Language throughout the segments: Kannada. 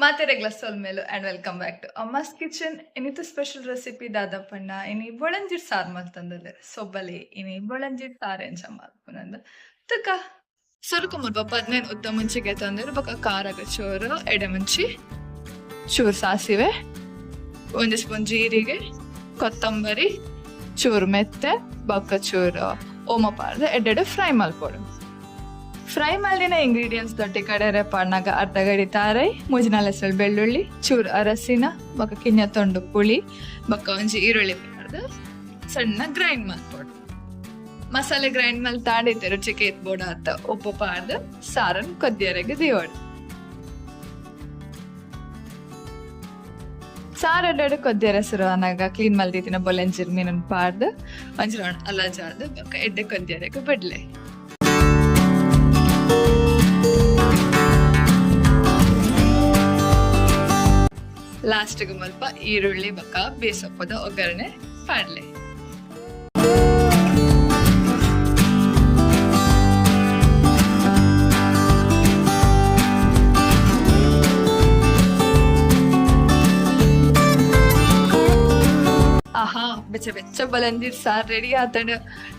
ಮಾತೆ ರೆಗ್ಲ ಸೊಲ್ಮೇಲು and welcome back to Amma's Kitchen. ಇನ್ನಿತ್ತು ಸ್ಪೆಷಲ್ ರೆಸಿಪಿ ದಾದಪ್ಪಣ್ಣ ಇನಿ ಬೊಳಂಜಿಟ್ ಸಾರು ಮಲ್ತಂದಲೆ ಸೊಬ್ಬಲೆ ಇನಿ ಬೊಳಂಜಿಟ್ ಸಾರು ಎಂಚ ಮಲ್ಪುನಂದ ತುಕ ಸುರುಕು ಮುಲ್ಪ 15 ಉದ್ದ ಮುಂಚಿಗೆ ತಂದಿರು ಬೊಕ ಖಾರಗ ಚೂರು ಎಡೆ ಮುಂಚಿ ಚೂರು ಸಾಸಿವೆ, 1 ಸ್ಪೂನ್ ಜೀರಿಗೆ, ಕೊತ್ತಂಬರಿ, ಚೂರು ಮೆತ್ತೆ ಬೊಕ ಚೂರು ಓಮ ಪಾಡ್ದು ಎಡ್ಡೆಡೆ ಫ್ರೈ ಮಲ್ಪೊಡು. ಫ್ರೈ ಮಾಡಿನ ಇಂಗ್ರೀಡಿಯೆಂಟ್ಸ್ ದೊಡ್ಡ ಕಡೆ ಪಾಡ್ನಾಗ ಅರ್ಧ ಗಡಿ ತಾರೈ, ಮುಜಿನಾಲ್ ಹೆಸರು ಬೆಳ್ಳುಳ್ಳಿ, ಚೂರು ಅರಸಿನ ಬೊಕ ಕಿನ್ಯ ತೊಂಡು ಪುಳಿ ಬೊಕ ಒಂಜಿ ಈರುಳ್ಳಿ ಪಾಡ್ದು ಸಣ್ಣ ಗ್ರೈಂಡ್ ಮಲ್ಪೊಡು. ಮಸಾಲೆ ಗ್ರೈಂಡ್ ಮೇಲೆ ತಾಡಿತ್ತೆ ರುಚಿಗೆ ಎತ್ಬೋಡ ಅಂತ ಉಪ್ಪು ಪಾಡ್ದು ಸಾರನ್ ಕೊದ್ದಿಯರೆಗೆ ದಿಯೋಡು. ಸಾರು ಎಡ್ಡೆಡು ಕೊದ್ದಿಯರ ಹೆಸರು ಅನ್ನಾಗ ಕ್ಲೀನ್ ಮಲ್ದಿತ್ತಿನ ಬೊಲೆಂಜಿರ್ ಮೀನನ್ ಪಾಡ್ದು ಒಂಜಿರೋಣ ಅಲ್ಲ ಜಾರ್ದು ಬೊಕ ಎಡ್ಡೆ ಕೊದ್ದಿಯರೆಗೆ ಬಿಡ್ಲೆ. ಲಾಸ್ಟಿಗೆ ಸ್ವಲ್ಪ ಈರುಳ್ಳಿ ಬೊಕ ಬೇಸೊಪ್ಪದ ಒಗ್ಗರಣೆ ಪಾಡ್ಲೆ. ಆಹಾ ಬೆಚ್ಚ ಬೆಚ್ಚ ಬಲಂದಿರ್ ಸಾರು ರೆಡಿ ಆತಡು.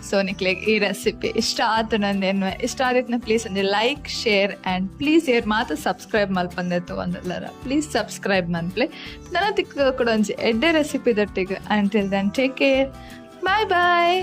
ಸೊ ನಿಕ್ಲೆಗ್ ಈ ರೆಸಿಪಿ ಇಷ್ಟ ಆತು ನಂದೇನು ಇಷ್ಟ ಆದಿತ್ನ ಪ್ಲೀಸ್ ಅಂದ್ರೆ ಲೈಕ್ ಶೇರ್ ಆ್ಯಂಡ್ ಪ್ಲೀಸ್ ಏರ್ ಮಾತ್ರ ಸಬ್ಸ್ಕ್ರೈಬ್ ಮಲ್ಪಂದಿತ್ತು ಒಂದಲ್ಲರ ಪ್ಲೀಸ್ ಸಬ್ಸ್ಕ್ರೈಬ್ ಮನ್ಪ್ಲೆ ನನ್ನ ತಿಕ್ಕ ಕೂಡ ಒಂಜಿ ಎಡ್ಡೆ ರೆಸಿಪಿ ದೊಟ್ಟಿಗೆ. Until then take care, bye ಬಾಯ್.